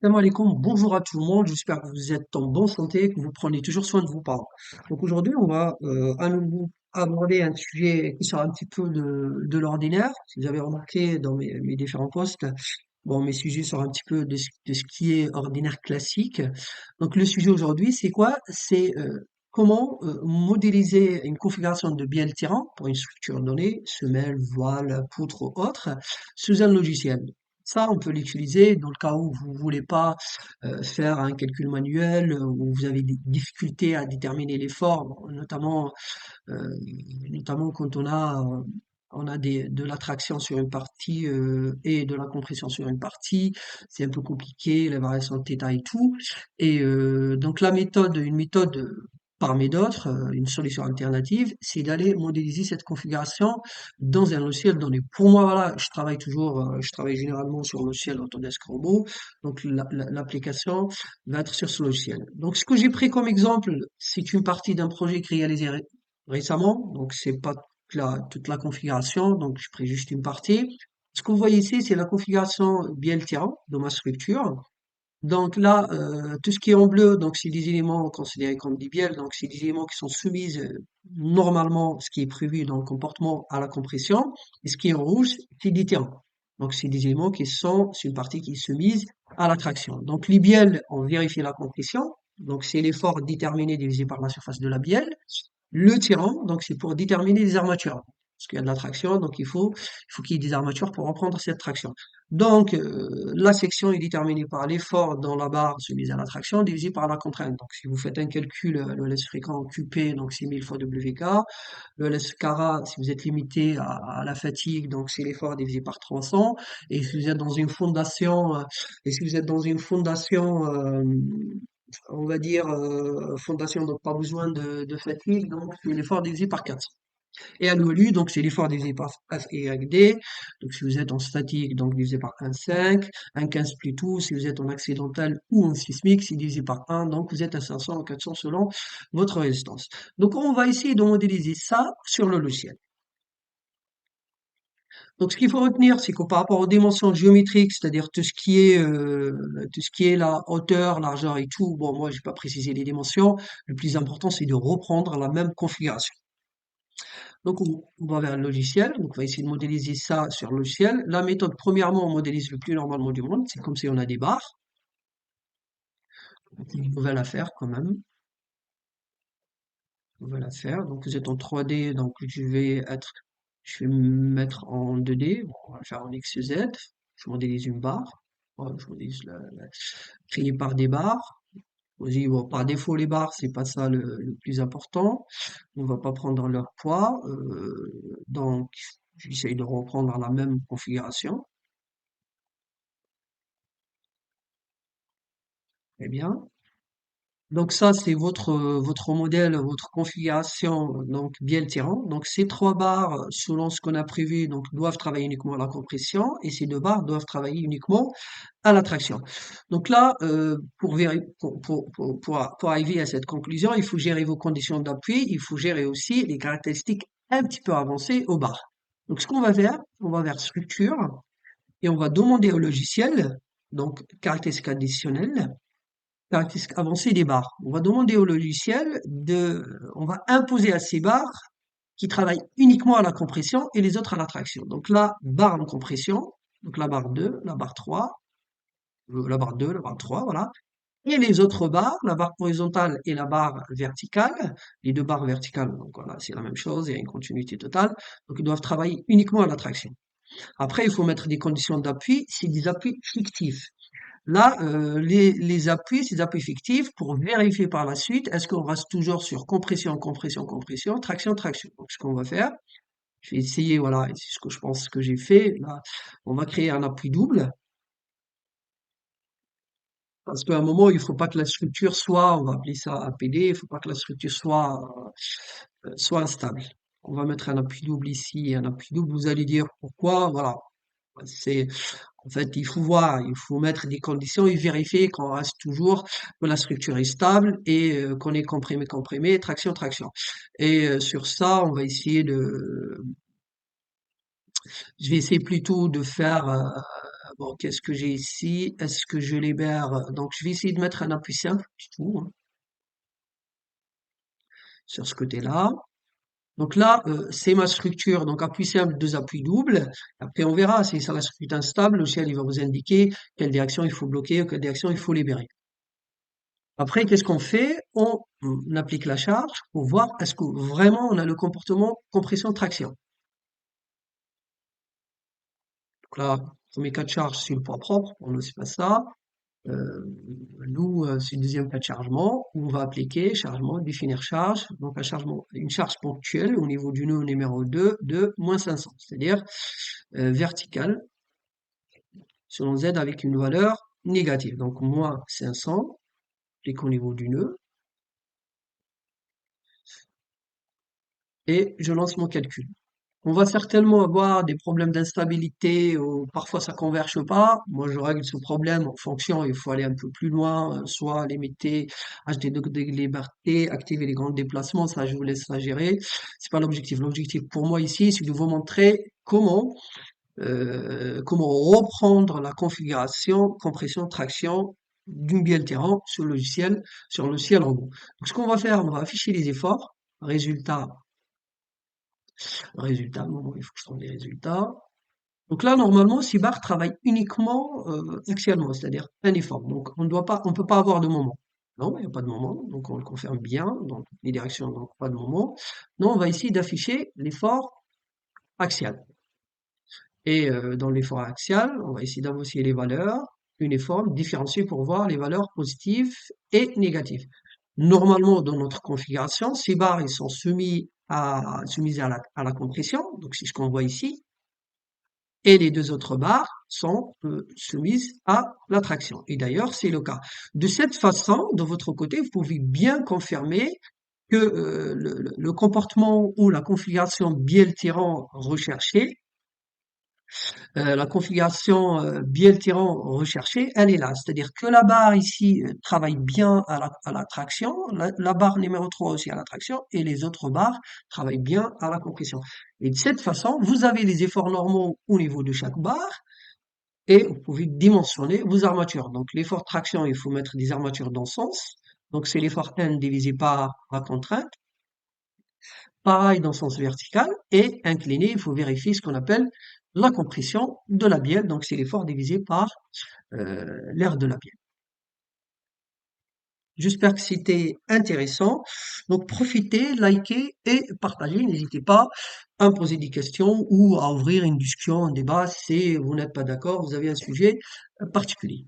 Salam alaikum, bonjour à tout le monde, j'espère que vous êtes en bonne santé, que vous prenez toujours soin de vos parents. Donc aujourd'hui, on va à nouveau aborder un sujet qui sort un petit peu de l'ordinaire. Si vous avez remarqué dans mes différents posts, bon, mes sujets sortent un petit peu de ce qui est ordinaire classique. Donc le sujet aujourd'hui, c'est quoi? C'est comment modéliser une configuration de bielle tirant pour une structure donnée, semelle, voile, poutre ou autre, sous un logiciel. Ça, on peut l'utiliser dans le cas où vous voulez pas faire un calcul manuel, où vous avez des difficultés à déterminer l'effort, bon, euh, notamment quand on a de la traction sur une partie et de la compression sur une partie, c'est un peu compliqué, la variation de θ et tout. Et donc une méthode parmi d'autres, une solution alternative, c'est d'aller modéliser cette configuration dans un logiciel donné. Pour moi, voilà, je travaille généralement sur le logiciel Autodesk Robot, donc l'application va être sur ce logiciel. Donc, ce que j'ai pris comme exemple, c'est une partie d'un projet que j'ai réalisé récemment, donc c'est pas toute la configuration, donc je pris juste une partie. Ce que vous voyez ici, c'est la configuration BLTA de ma structure. Donc là, tout ce qui est en bleu, donc c'est des éléments considérés comme des bielles, donc c'est des éléments qui sont soumis normalement, ce qui est prévu dans le comportement à la compression, et ce qui est en rouge, c'est des terrains. Donc c'est des éléments c'est une partie qui est soumise à la traction. Donc les bielles, on vérifie la compression, donc c'est l'effort déterminé divisé par la surface de la bielle. Le tirant, donc c'est pour déterminer les armatures. Parce qu'il y a de la traction, donc il faut qu'il y ait des armatures pour reprendre cette traction. Donc, la section est déterminée par l'effort dans la barre soumise à la traction divisé par la contrainte. Donc, si vous faites un calcul, le LS fréquent QP, donc c'est 1000 fois WK. Le LS cara, si vous êtes limité à la fatigue, donc c'est l'effort divisé par 300. Et si vous êtes dans une fondation, et si vous êtes dans une fondation, on va dire, fondation, donc pas besoin de fatigue, donc c'est l'effort divisé par 400. Et à l'OLU, donc c'est l'effort divisé par F et YD. Donc si vous êtes en statique, donc divisé par 1,5, 1,15 plutôt. Si vous êtes en accidental ou en sismique, c'est divisé par 1, donc vous êtes à 500 ou 400 selon votre résistance. Donc on va essayer de modéliser ça sur le logiciel. Donc ce qu'il faut retenir, c'est que par rapport aux dimensions géométriques, c'est-à-dire tout ce qui est la hauteur, largeur et tout, bon moi j'ai pas précisé les dimensions, le plus important c'est de reprendre la même configuration. Donc, on va vers le logiciel. Donc, on va essayer de modéliser ça sur le logiciel. La méthode, premièrement, on modélise le plus normalement du monde. C'est comme si on a des barres. Donc, on va la faire quand même. On va la faire. Donc, vous êtes en 3D. Donc, je vais me mettre en 2D. Bon, on va le faire en XZ. Je modélise une barre. Voilà, je modélise créée par des barres. Aussi, bon, par défaut, les barres, c'est pas ça le plus important. On va pas prendre leur poids. Donc, j'essaye de reprendre la même configuration. Très bien. Donc ça, c'est votre modèle, votre configuration, donc bien le tirant. Donc ces trois barres, selon ce qu'on a prévu, donc doivent travailler uniquement à la compression et ces deux barres doivent travailler uniquement à la traction. Donc là, pour arriver à cette conclusion, il faut gérer vos conditions d'appui, il faut gérer aussi les caractéristiques un petit peu avancées aux barres. Donc ce qu'on va faire, on va vers structure et on va demander au logiciel, donc caractéristiques additionnelles, caractéristiques avancées des barres. On va demander au logiciel on va imposer à ces barres qui travaillent uniquement à la compression et les autres à la traction. Donc là, barre en compression, donc la barre 2, la barre 3, la barre 2, la barre 3, voilà. Et les autres barres, la barre horizontale et la barre verticale, les deux barres verticales, donc voilà, c'est la même chose, il y a une continuité totale, donc ils doivent travailler uniquement à la traction. Après, il faut mettre des conditions d'appui, c'est des appuis fictifs. Là, les appuis, ces appuis fictifs, pour vérifier par la suite, est-ce qu'on reste toujours sur compression, compression, compression, traction, traction. Donc, ce qu'on va faire, je vais essayer, voilà, et c'est ce que je pense que j'ai fait. Là, on va créer un appui double, parce qu'à un moment, il faut pas que la structure soit, on va appeler ça APD, il faut pas que la structure soit instable. On va mettre un appui double ici et un appui double. Vous allez dire pourquoi, voilà. C'est, en fait, il faut voir, il faut mettre des conditions et vérifier qu'on reste toujours, que la structure est stable et qu'on est comprimé, comprimé, traction, traction. Et sur ça, je vais essayer plutôt de faire bon, qu'est-ce que j'ai ici? Est-ce que je libère? Donc, je vais essayer de mettre un appui simple, c'est tout, hein, sur ce côté-là. Donc là, c'est ma structure. Donc, appui simple, deux appuis doubles. Après, on verra si ça reste instable. Le logiciel, il va vous indiquer quelle direction il faut bloquer ou quelle direction il faut libérer. Après, qu'est-ce qu'on fait? On applique la charge pour voir est-ce que vraiment on a le comportement compression-traction. Donc là, premier cas de charge, c'est le poids propre, on ne sait pas ça. Euh, Nous, c'est le deuxième cas de chargement où on va appliquer chargement, définir charge, donc un chargement, une charge ponctuelle au niveau du nœud numéro 2 de moins 500, c'est-à-dire verticale selon Z avec une valeur négative. Donc moins 500, applique au niveau du nœud, et je lance mon calcul. On va certainement avoir des problèmes d'instabilité ou parfois ça converge pas. Moi, je règle ce problème en fonction, il faut aller un peu plus loin, soit limiter, acheter des libertés, activer les grands déplacements, ça je vous laisse ça gérer. C'est pas l'objectif. L'objectif pour moi ici, c'est de vous montrer comment reprendre la configuration, compression, traction d'une bielle terrain sur le logiciel robot. Donc, ce qu'on va faire, on va afficher les efforts, résultat, moment, il faut que je trouve les résultats. Donc là, normalement, Sibar travaille uniquement axialement, c'est-à-dire un effort. Donc on peut pas avoir de moment. Non, il n'y a pas de moment, donc on le confirme bien dans toutes les directions, donc pas de moment. Non, on va essayer d'afficher l'effort axial. Et dans l'effort axial, on va essayer d'associer les valeurs uniformes, différenciées pour voir les valeurs positives et négatives. Normalement, dans notre configuration, ces barres, ils sont soumises à la compression, donc c'est ce qu'on voit ici, et les deux autres barres sont soumises à la traction. Et d'ailleurs, c'est le cas. De cette façon, de votre côté, vous pouvez bien confirmer que le comportement ou la configuration bielle-tirant recherchée, la configuration bielle-tirant recherchée, elle est là. C'est-à-dire que la barre ici travaille bien à la traction, la barre numéro 3 aussi à la traction, et les autres barres travaillent bien à la compression. Et de cette façon, vous avez les efforts normaux au niveau de chaque barre, et vous pouvez dimensionner vos armatures. Donc l'effort de traction, il faut mettre des armatures dans ce sens. Donc c'est l'effort N divisé par la contrainte. Pareil dans le sens vertical. Et incliné, il faut vérifier ce qu'on appelle la compression de la bielle. Donc c'est l'effort divisé par l'aire de la bielle. J'espère que c'était intéressant. Donc profitez, likez et partagez. N'hésitez pas à me poser des questions ou à ouvrir une discussion, un débat si vous n'êtes pas d'accord, vous avez un sujet particulier.